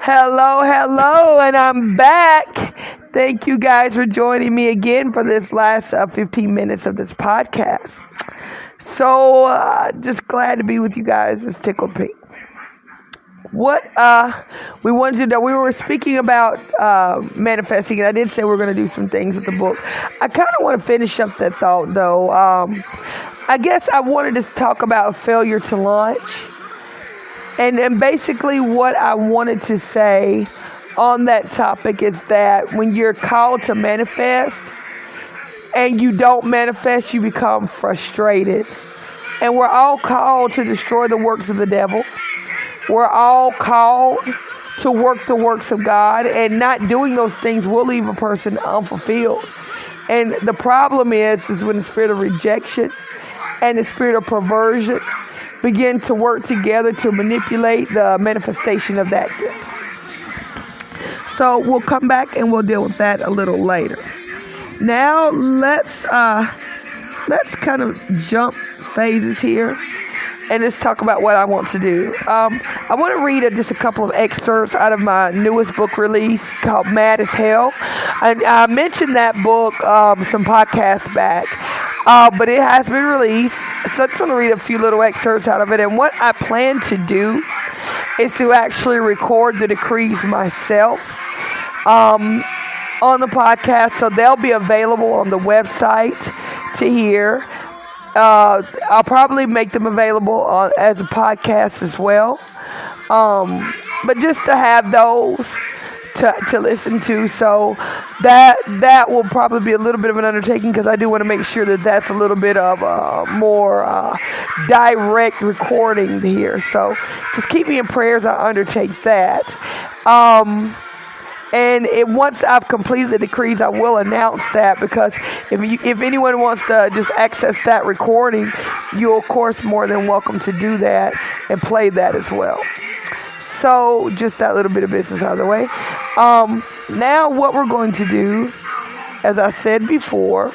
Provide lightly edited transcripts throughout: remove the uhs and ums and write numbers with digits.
Hello, and I'm back. Thank you guys for joining me again for this last 15 minutes of this podcast. So, just glad to be with you guys. It's Tickle Pink. What we wanted to know, we were speaking about manifesting, and I did say we're going to do some things with the book. I kind of want to finish up that thought, though. I guess I wanted to talk about failure to launch. And basically what I wanted to say on that topic is that when you're called to manifest and you don't manifest, you become frustrated. And we're all called to destroy the works of the devil. We're all called to work the works of God, and not doing those things will leave a person unfulfilled. And the problem is when the spirit of rejection and the spirit of perversion begin to work together to manipulate the manifestation of that gift. So we'll come back and we'll deal with that a little later. Now let's kind of jump phases here and let's talk about what I want to do. I want to read just a couple of excerpts out of my newest book release called Mad as Hell. I mentioned that book some podcasts back. But it has been released, so I just want to read a few little excerpts out of it. And what I plan to do is to actually record the decrees myself on the podcast, so they'll be available on the website to hear. I'll probably make them available as a podcast as well, but just to have those to listen to, so that will probably be a little bit of an undertaking, because I do want to make sure that that's a little bit of more direct recording here. So just keep me in prayers. I undertake that. And once I've completed the decrees, I will announce that, because if anyone wants to just access that recording, you're of course more than welcome to do that and play that as well. So just that little bit of business out of the way. Now what we're going to do, as I said before,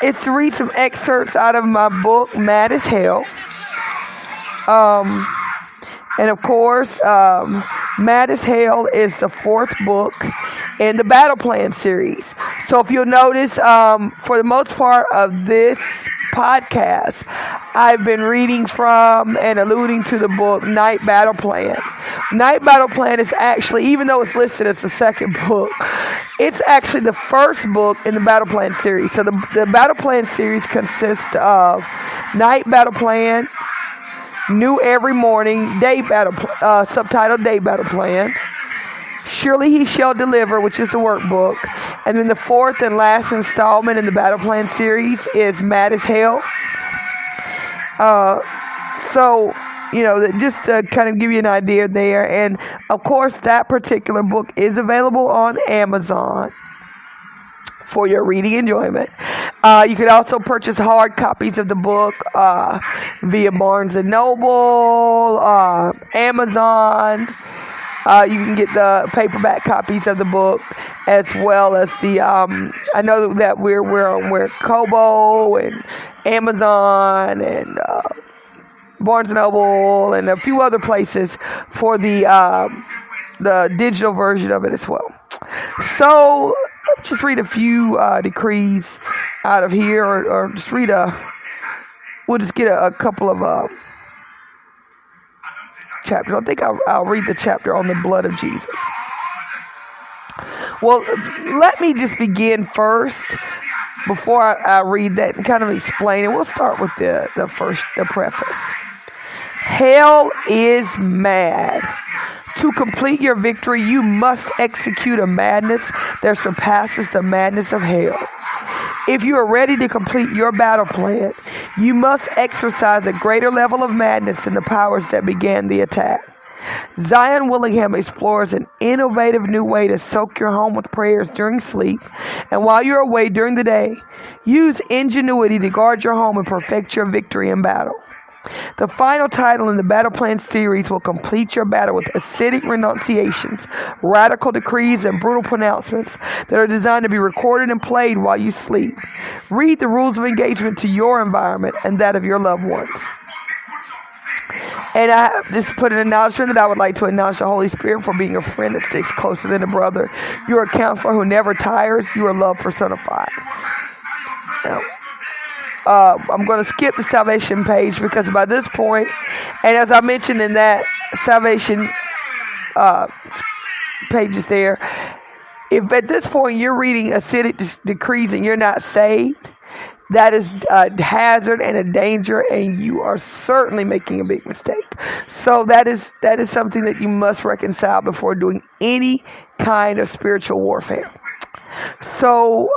is to read some excerpts out of my book, Mad as Hell. And of course, Mad as Hell is the fourth book in the Battle Plan series. So if you'll notice, for the most part of this podcast, I've been reading from and alluding to the book Night Battle Plan. Night Battle Plan is actually, even though it's listed as the second book, it's actually the first book in the Battle Plan series. So the Battle Plan series consists of Night Battle Plan, New Every Morning, Day Battle, subtitled Day Battle Plan, Surely He Shall Deliver, which is the workbook, and then the fourth and last installment in the Battle Plan series is Mad as Hell. So, just to kind of give you an idea there, and of course that particular book is available on Amazon for your reading enjoyment. You could also purchase hard copies of the book via Barnes & Noble, Amazon. You can get the paperback copies of the book, as well as the, I know that we're Kobo and Amazon and Barnes & Noble and a few other places for the digital version of it as well. So let's just read a few decrees out of here, or just read we'll just get a couple of chapters. I think I'll read the chapter on the blood of Jesus. Well, let me just begin first before I read that and kind of explain it. We'll start with the preface. Hell is mad. To complete your victory, you must execute a madness that surpasses the madness of hell. If you are ready to complete your battle plan, you must exercise a greater level of madness than the powers that began the attack. Zion Willingham explores an innovative new way to soak your home with prayers during sleep, and while you're away during the day, use ingenuity to guard your home and perfect your victory in battle. The final title in the Battle Plan series will complete your battle with acidic renunciations, radical decrees, and brutal pronouncements that are designed to be recorded and played while you sleep. Read the rules of engagement to your environment and that of your loved ones. And I just put an announcement that I would like to acknowledge the Holy Spirit for being a friend that sticks closer than a brother. You're a counselor who never tires. You are love personified. Now, I'm going to skip the salvation page because by this point, and as I mentioned in that salvation pages there, if at this point you're reading acidic decrees and you're not saved, that is a hazard and a danger, and you are certainly making a big mistake. So that is something that you must reconcile before doing any kind of spiritual warfare. So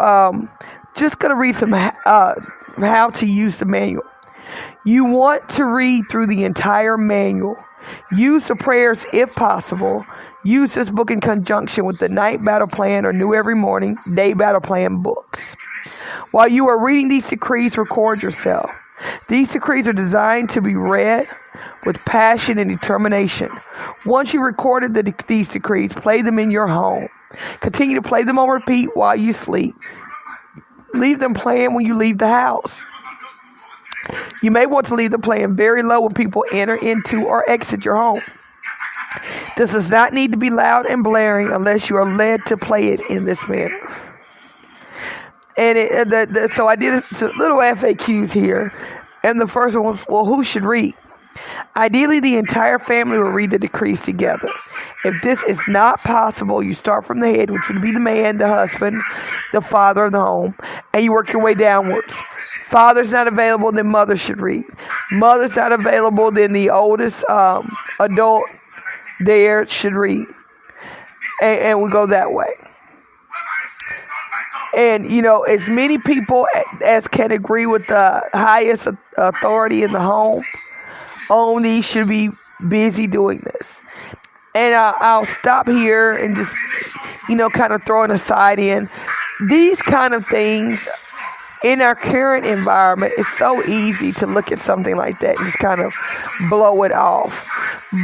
just going to read some how to use the manual. You want to read through the entire manual. Use the prayers if possible. Use this book in conjunction with the night battle plan or new every morning day battle plan books. While you are reading these decrees, record yourself. These decrees are designed to be read with passion and determination. Once you recorded these decrees, play them in your home. Continue to play them on repeat while you sleep. Leave them playing when you leave the house. You may want to leave them playing very low when people enter into or exit your home. This does not need to be loud and blaring unless you are led to play it in this manner. And so I did some little FAQs here. And the first one was, well, who should read? Ideally, the entire family will read the decrees together. If this is not possible, you start from the head, which would be the man, the husband, the father of the home, and you work your way downwards. Father's not available, then mother should read. Mother's not available, then the oldest adult there should read. And we go that way. And, as many people as can agree with the highest authority in the home, only should be busy doing this. And I'll stop here and just, kind of throw an aside in. These kind of things in our current environment, it's so easy to look at something like that and just kind of blow it off.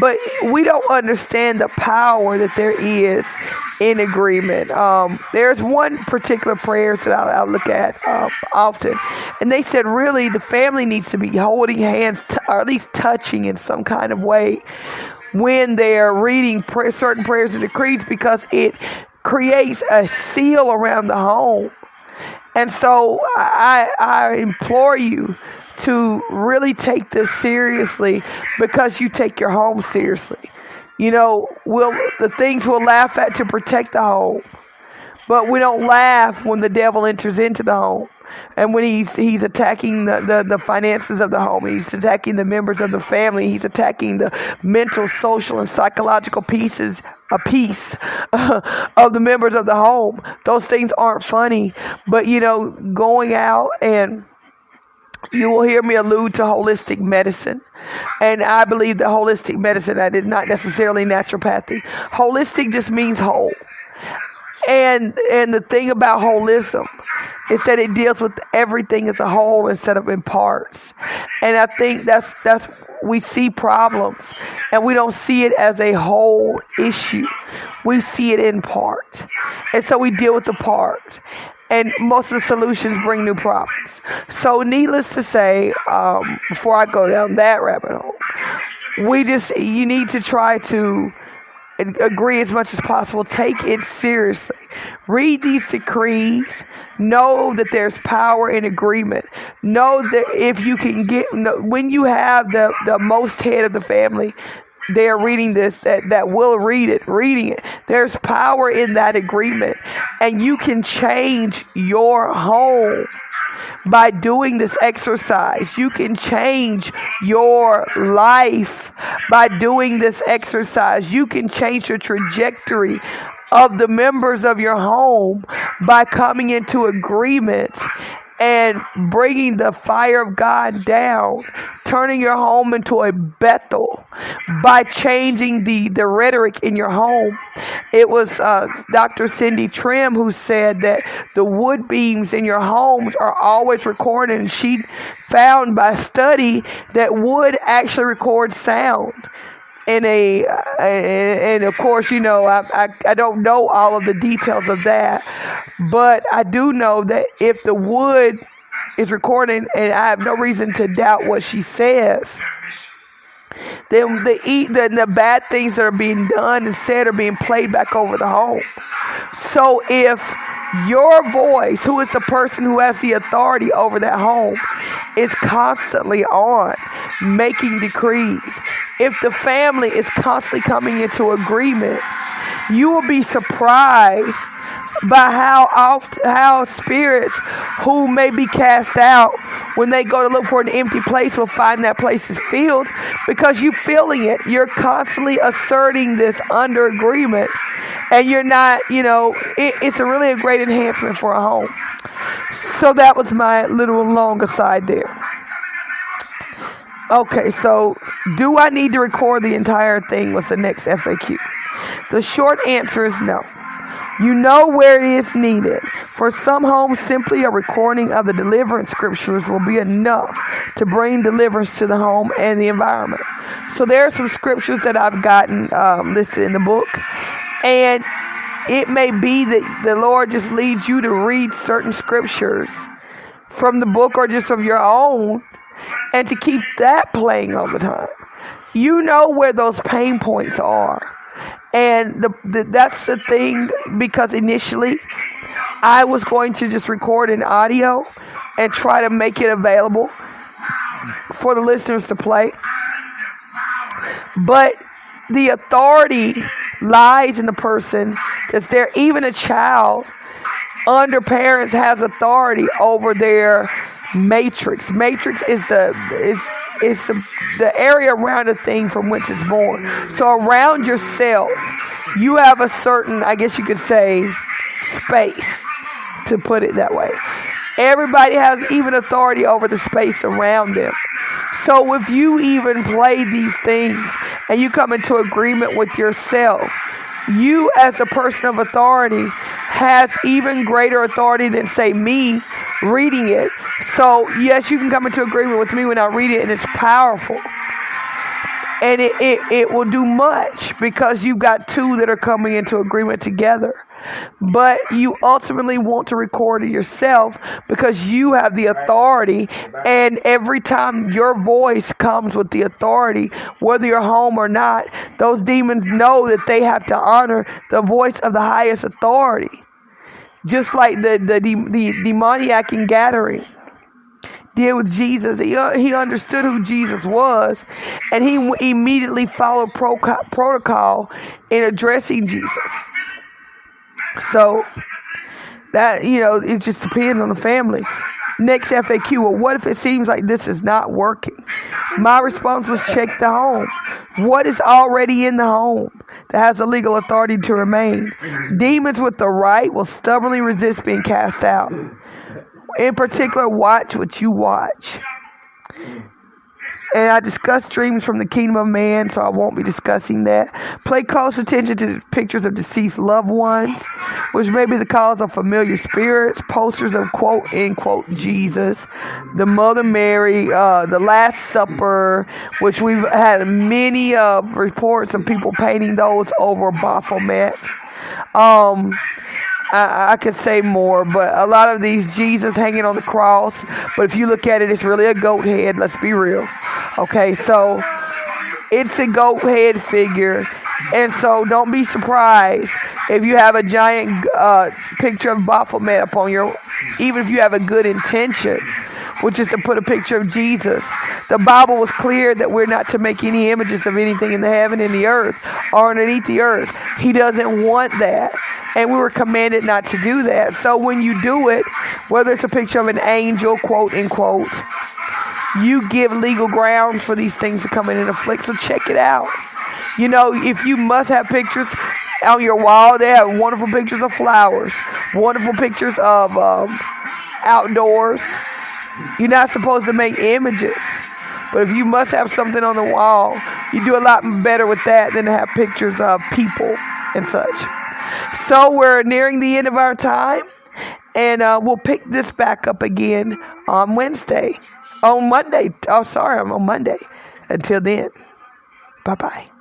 But we don't understand the power that there is in agreement. There's one particular prayer that I look at often, and they said really the family needs to be holding hands or at least touching in some kind of way when they're reading certain prayers and decrees, because it creates a seal around the home. And so I implore you to really take this seriously, because you take your home seriously. The things we'll laugh at to protect the home, but we don't laugh when the devil enters into the home. And when he's attacking the finances of the home, he's attacking the members of the family, he's attacking the mental, social, and psychological piece of the members of the home. Those things aren't funny, but going out, and you will hear me allude to holistic medicine. And I believe that holistic medicine, that is not necessarily naturopathy. Holistic just means whole. And the thing about holism is that it deals with everything as a whole instead of in parts. And I think that's we see problems and we don't see it as a whole issue. We see it in part. And so we deal with the part. And most of the solutions bring new problems. So needless to say, before I go down that rabbit hole, you need to try to agree as much as possible. Take it seriously. Read these decrees. Know that there's power in agreement. Know that if you can when you have the most head of the family, they're reading this, that will reading it. There's power in that agreement. And you can change your home by doing this exercise. You can change your life by doing this exercise. You can change the trajectory of the members of your home by coming into agreement and bringing the fire of God down, turning your home into a Bethel by changing the rhetoric in your home. It was Dr. Cindy Trim who said that the wood beams in your homes are always recorded, and she found by study that wood actually records sound. And of course, I don't know all of the details of that, but I do know that if the wood is recording, and I have no reason to doubt what she says, then the bad things that are being done and said are being played back over the home. So if your voice, who is the person who has the authority over that home, is constantly on making decrees, if the family is constantly coming into agreement, you will be surprised by how spirits who may be cast out, when they go to look for an empty place, will find that place is filled, because you're feeling it. You're constantly asserting this under agreement, and you're not, it's really a great enhancement for a home. So that was my little long aside there. Okay, so do I need to record the entire thing was the next FAQ. The short answer is no. You know where it is needed. For some homes, simply a recording of the deliverance scriptures will be enough to bring deliverance to the home and the environment. So there are some scriptures that I've gotten listed in the book, and it may be that the Lord just leads you to read certain scriptures from the book or just of your own, and to keep that playing all the time. You know where those pain points are. And that's the thing, because initially I was going to just record an audio and try to make it available for the listeners to play. But the authority lies in the person that's there. Even a child under parents has authority over their matrix. Matrix is the area around a thing from which it's born. So around yourself, you have a certain, I guess you could say, space, to put it that way. Everybody has even authority over the space around them. So if you even play these things and you come into agreement with yourself, you as a person of authority has even greater authority than, say, me reading it. So yes, you can come into agreement with me when I read it, and it's powerful. And it will do much, because you've got two that are coming into agreement together. But you ultimately want to record it yourself, because you have the authority, and every time your voice comes with the authority, whether you're home or not, those demons know that they have to honor the voice of the highest authority. Just like the demoniac in Gathering did with Jesus. He understood who Jesus was, and he immediately followed protocol in addressing Jesus. So that, it just depends on the family. Next FAQ, well, what if it seems like this is not working? My response was, check the home. What is already in the home that has the legal authority to remain? Demons with the right will stubbornly resist being cast out. In particular, watch what you watch. And I discussed dreams from the kingdom of man, so I won't be discussing that. Pay close attention to pictures of deceased loved ones, which may be the cause of familiar spirits, posters of quote, end quote, Jesus, the Mother Mary, the Last Supper, which we've had many reports of people painting those over Baphomet. I could say more, but a lot of these Jesus hanging on the cross, but if you look at it, it's really a goat head, let's be real. Okay, so it's a goat head figure, and so don't be surprised if you have a giant picture of Baphomet upon your, even if you have a good intention, which is to put a picture of Jesus. The Bible was clear that we're not to make any images of anything in the heaven, in the earth, or underneath the earth. He doesn't want that. And we were commanded not to do that. So when you do it, whether it's a picture of an angel, quote, end quote, you give legal grounds for these things to come in and afflict. So check it out. If you must have pictures on your wall, they have wonderful pictures of flowers, wonderful pictures of outdoors. You're not supposed to make images. But if you must have something on the wall, you do a lot better with that than to have pictures of people and such. So we're nearing the end of our time, and we'll pick this back up again on Monday. On Monday. Until then, bye-bye.